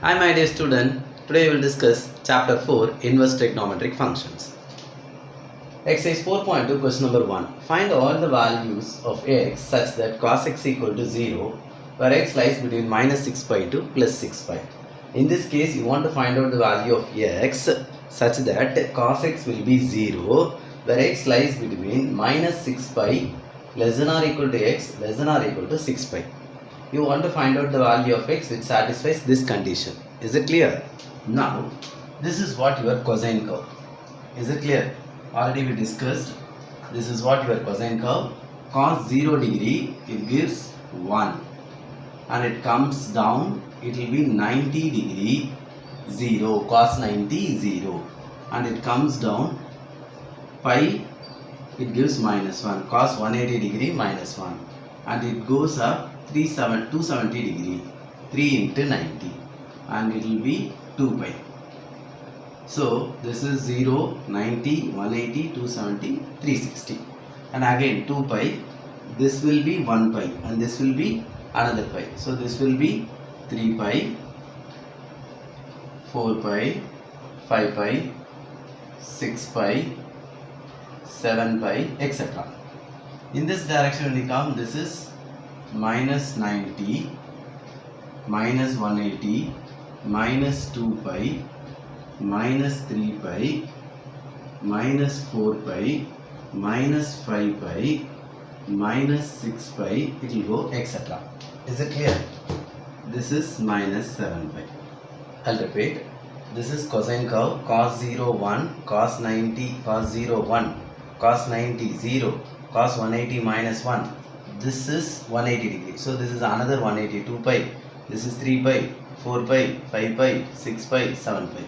Hi my dear student, today we will discuss chapter 4 inverse trigonometric functions. Exercise 4.2 question number 1. Find all the values of x such that cos x equal to 0 where x lies between minus 6 pi to plus 6 pi. In this case you want to find out the value of x such that cos x will be 0 where x lies between minus 6 pi less than or equal to x less than or equal to 6 pi. You want to find out the value of x which satisfies this condition. Is it clear? Now, this is what your cosine curve. Is it clear? Already we discussed. This is what your cosine curve. Cos 0 degree, it gives 1. And it comes down, it will be 90 degree 0. Cos 90 0. And it comes down pi, it gives minus 1. Cos 180 degree minus 1. And it goes up 270 degree, 3 into 90, and it will be 2 pi. So this is 0, 90, 180, 270, 360, and again 2 pi. This will be 1 pi and this will be another pi. So this will be 3 pi, 4 pi, 5 pi, 6 pi, 7 pi, etc. In this direction when we come, this is minus 90, minus 180, minus 2 pi, minus 3 pi, minus 4 pi, minus 5 pi, minus 6 pi, it will go etc. Is it clear? This is minus 7 pi. I'll repeat. This is cosine curve cos 0 1, cos 90, cos 0 1, cos 90 0, cos 180 minus 1. This is 180 degree. So this is another 180, 2 pi. This is 3 pi, 4 pi, 5 pi, 6 pi, 7 pi.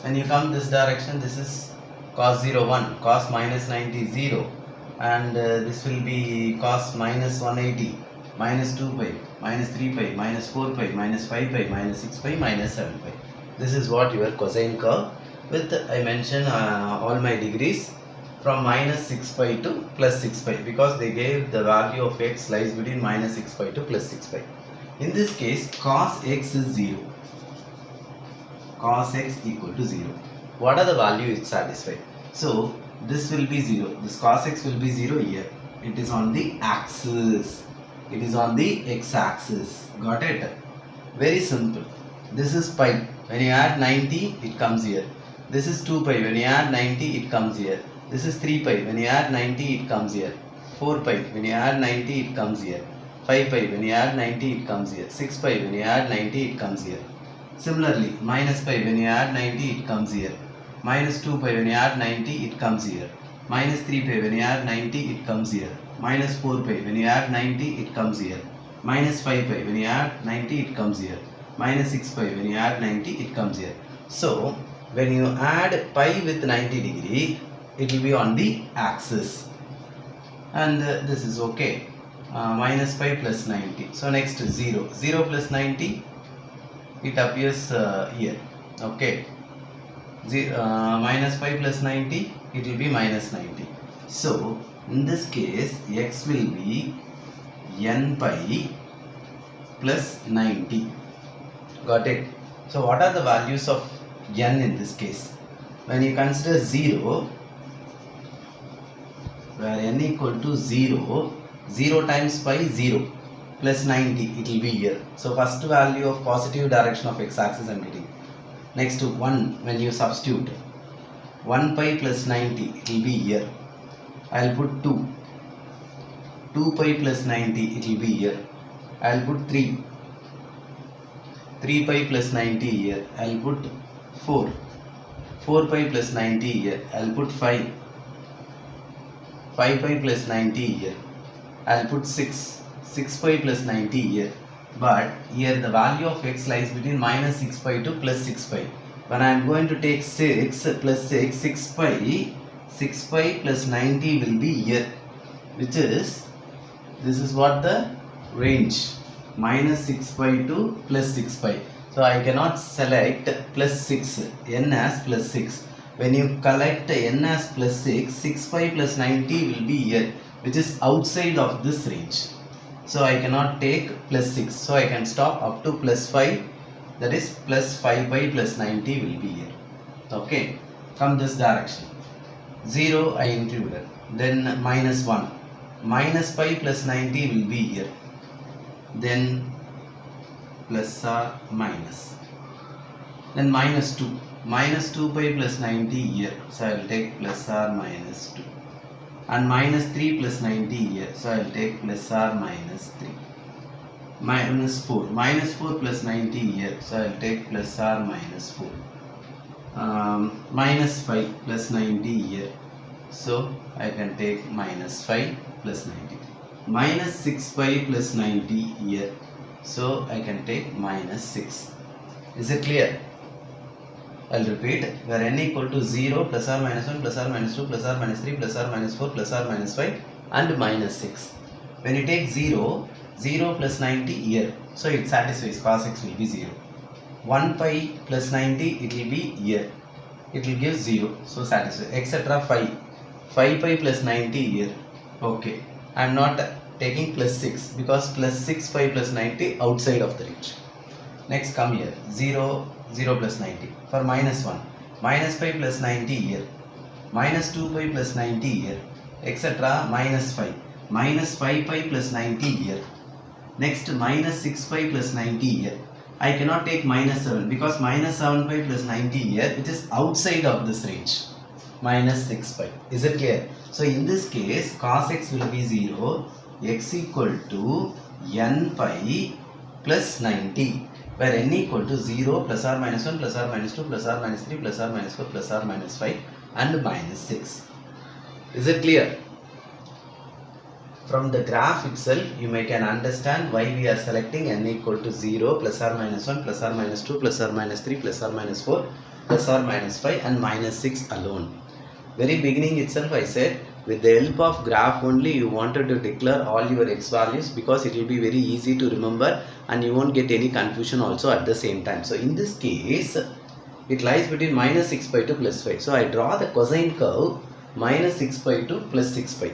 When you come this direction, this is cos 0 1, cos minus 90 0, and this will be cos minus 180, minus 2 pi, minus 3 pi, minus 4 pi, minus 5 pi, minus 6 pi, minus 7 pi. This is what your cosine curve with, I mention all my degrees from minus 6 pi to plus 6 pi, because they gave the value of x lies between minus 6 pi to plus 6 pi. In this case, cos x is 0. Cos x equal to 0. What are the values it satisfies? So this will be 0. This cos x will be 0 here. It is on the axis. It is on the x-axis. Got it? Very simple. This is pi. When you add 90, it comes here. This is 2 pi. When you add 90, it comes here. This is 3 pi. When you add 90, it comes here. 4 pi. When you add 90, it comes here. 5 pi. When you add 90, it comes here. 6 pi. When you add 90, it comes here. Similarly, minus pi. When you add 90, it comes here. Minus 2 pi. When you add 90, it comes here. Minus 3 pi. When you add 90, it comes here. Minus 4 pi. When you add 90, it comes here. Minus 5 pi. When you add 90, it comes here. Minus 6 pi. When you add 90, it comes here. So, when you add pi with 90 degree, it will be on the axis, and this is okay. Minus pi plus 90. So next 0. 0 plus 90, it appears here. Okay. Minus pi plus 90, it will be minus 90. So in this case, x will be n pi plus 90. Got it? So what are the values of n in this case? When you consider 0, where n equal to 0, 0 times pi 0 plus 90, it will be here. So first value of positive direction of x-axis I am getting. Next 1, when you substitute 1 pi plus 90, it will be here. I will put 2. 2 pi plus 90, it will be here. I will put 3. 3 pi plus 90 here. I will put 4. 4 pi plus 90 here. I will put 5. 5 pi plus 90 here. I will put 6. 6 pi plus 90 here. But here the value of x lies between minus 6 pi to plus 6 pi. When I am going to take 6 plus 6, 6 pi plus 90 will be here. Which is, this is what the range. Minus 6 pi to plus 6 pi. So I cannot select plus 6, n as plus 6. When you collect n as plus 6, 6 pi plus 90 will be here, which is outside of this range. So I cannot take plus 6. So I can stop up to plus 5, that is plus 5 pi plus 90 will be here. Okay, from this direction 0 I included, then minus 1, minus pi plus 90 will be here, then plus or minus, then minus 2, minus 2 pi plus 90 here, so I will take plus or minus 2, and minus 3 plus 90 here, so I will take plus or minus 3, minus 4, minus 4 plus 90 here, so I will take plus or minus 4, minus 5 plus 90 here, so I can take minus 5 plus 90, minus 6 pi plus 90 here, so I can take minus 6. Is it clear? I'll repeat, where n equal to 0, plus or minus 1, plus or minus 2, plus or minus 3, plus or minus 4, plus or minus 5 and minus 6. When you take 0, 0 plus 90 here, so it satisfies, cos x will be 0. 1 pi plus 90, it will be here, it will give 0, so satisfy, etc. 5 pi plus 90 here, okay. I am not taking plus 6 because plus 6 pi plus 90 outside of the range. Next come here, 0, 0 plus 90. For minus 1, minus pi plus 90 here, minus 2 pi plus 90 here, etc. minus 5, minus 5 pi plus 90 here. Next minus 6 pi plus 90 here. I cannot take minus 7 because minus 7 pi plus 90 here, which is outside of this range. Minus 6 pi. Is it clear? So in this case, cos x will be 0, x equal to n pi plus 90, where n equal to 0, plus or minus 1, plus or minus 2, plus or minus 3, plus or minus 4, plus or minus 5 and minus 6. Is it clear? From the graph itself, you may can understand why we are selecting n equal to 0, plus or minus 1, plus or minus 2, plus or minus 3, plus or minus 4, plus or minus 5 and minus 6 alone. Very beginning itself I said, with the help of graph only you wanted to declare all your x values, because it will be very easy to remember and you won't get any confusion also at the same time. So in this case, it lies between minus 6 pi to plus 5. So I draw the cosine curve minus 6 pi to plus 6 pi.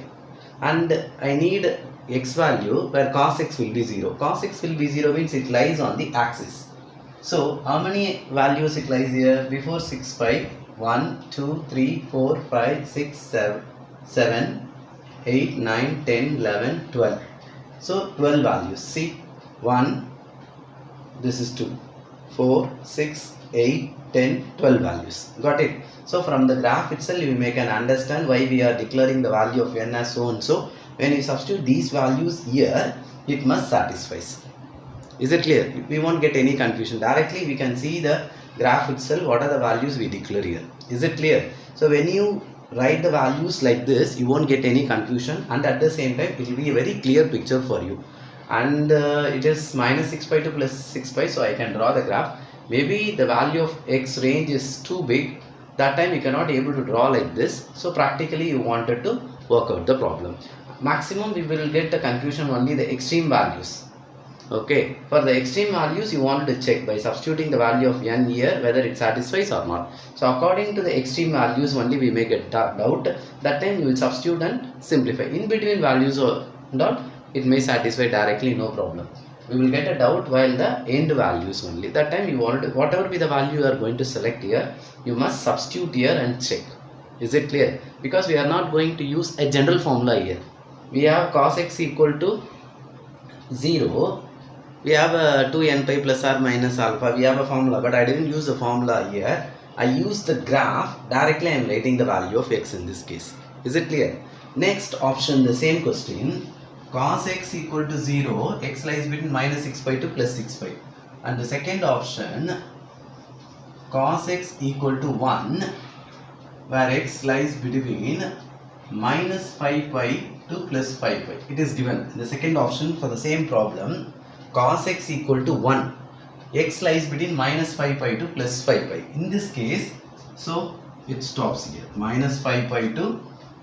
And I need x value where cos x will be 0. Cos x will be 0 means it lies on the axis. So how many values it lies here? Before 6 pi, 1, 2, 3, 4, 5, 6, 7, 8, 9, 10, 11, 12. So 12 values. See, 1, this is 2, 4, 6, 8, 10, 12 values. Got it? So from the graph itself you may can understand why we are declaring the value of n as so and so. When you substitute these values here, it must satisfy. Is it clear? We won't get any confusion. Directly we can see the graph itself, what are the values we declare here. Is it clear? So when you write the values like this, you won't get any confusion, and at the same time it will be a very clear picture for you. And it is minus 6 pi to plus 6 pi, so I can draw the graph. Maybe the value of x range is too big, that time you cannot able to draw like this, so practically you wanted to work out the problem. Maximum we will get the confusion only the extreme values. Okay, for the extreme values you wanted to check by substituting the value of n here whether it satisfies or not. So according to the extreme values only we may get doubt, that time you will substitute and simplify. In between values or not, it may satisfy directly, no problem. We will get a doubt while the end values only. That time you wanted, whatever be the value you are going to select here, you must substitute here and check. Is it clear? Because we are not going to use a general formula here. We have cos x equal to 0. We have a 2n pi plus or minus alpha. We have a formula, but I didn't use the formula here. I used the graph. Directly I am writing the value of x in this case. Is it clear? Next option, the same question. Cos x equal to 0, x lies between minus 6 pi to plus 6 pi. And the second option, cos x equal to 1, where x lies between minus 5 pi to plus 5 pi. It is given. The second option for the same problem, cos x equal to 1, x lies between minus 5 pi to plus 5 pi. In this case, so it stops here, minus 5 pi to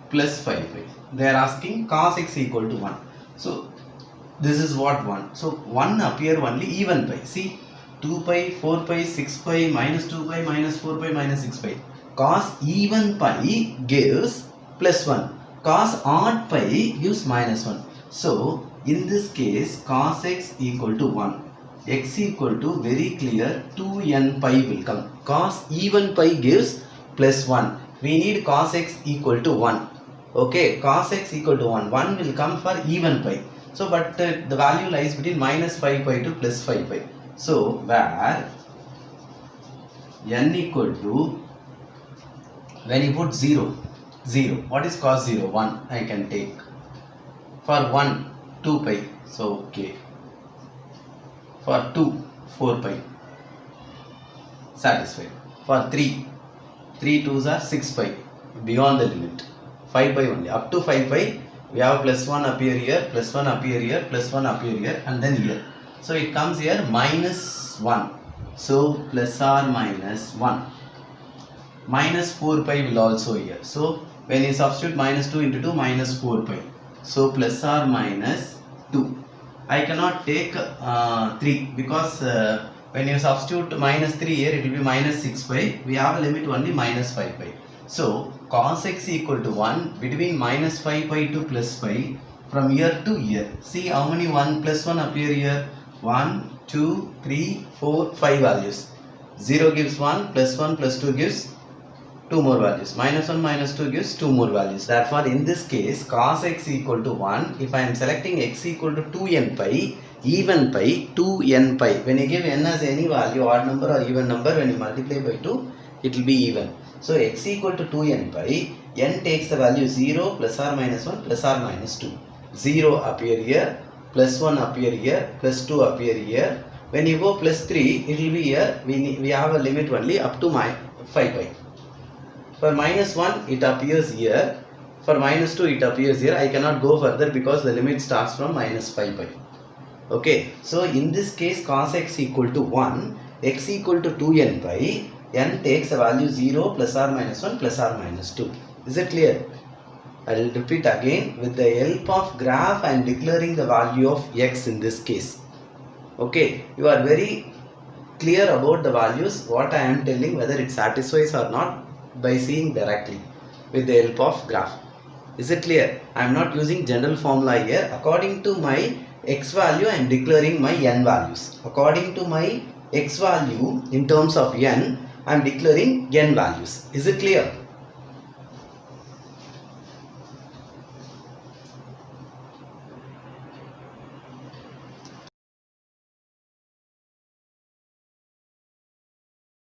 plus 5 pi. They are asking cos x equal to 1. So this is what 1. So 1 appear only even pi. See, 2 pi, 4 pi, 6 pi, minus 2 pi, minus 4 pi, minus 6 pi. Cos even pi gives plus 1. Cos odd pi gives minus 1. So in this case, cos x equal to 1. x equal to, very clear, 2n pi will come. Cos even pi gives plus 1. We need cos x equal to 1. Okay, cos x equal to 1. 1 will come for even pi. So, but the value lies between minus 5 pi to plus 5 pi. So, where n equal to, when you put 0, 0. What is cos 0? 1 I can take. For 1, 2 pi. So, okay. For 2, 4 pi. Satisfied. For 3, 3 2s are 6 pi. Beyond the limit. 5 pi only. Up to 5 pi, we have plus 1 appear here, plus 1 appear here, plus 1 appear here, and then here. So, it comes here minus 1. So, plus or minus 1. Minus 4 pi will also here. So, when you substitute minus 2 into 2, minus 4 pi. So, plus or minus 2. I cannot take 3 because when you substitute minus 3 here, it will be minus 6 pi. We have a limit only minus 5 pi. So, cos x equal to 1 between minus 5 pi to plus pi from here to here. See how many 1 plus 1 appear here? 1, 2, 3, 4, 5 values. 0 gives 1, plus 1 plus 2 gives 2 more values. Minus 1 minus 2 gives 2 more values. Therefore, in this case, cos x equal to 1. If I am selecting x equal to 2n pi, even pi, 2n pi. When you give n as any value, odd number or even number, when you multiply by 2, it will be even. So, x equal to 2n pi, n takes the value 0 plus or minus 1 plus or minus 2. 0 appear here, plus 1 appear here, plus 2 appear here. When you go plus 3, it will be here. We have a limit only up to 5 pi. For minus 1, it appears here. For minus 2, it appears here. I cannot go further because the limit starts from minus 5 pi. Okay. So, in this case, cos x equal to 1, x equal to 2n pi, n takes the value 0 plus or minus 1 plus or minus 2. Is it clear? I will repeat again. With the help of graph, I am declaring the value of x in this case. Okay. You are very clear about the values, what I am telling, whether it satisfies or not, by seeing directly with the help of graph. Is it clear? I am not using general formula here. According to my x value, I am declaring my n values. According to my x value in terms of n, I am declaring n values. Is it clear?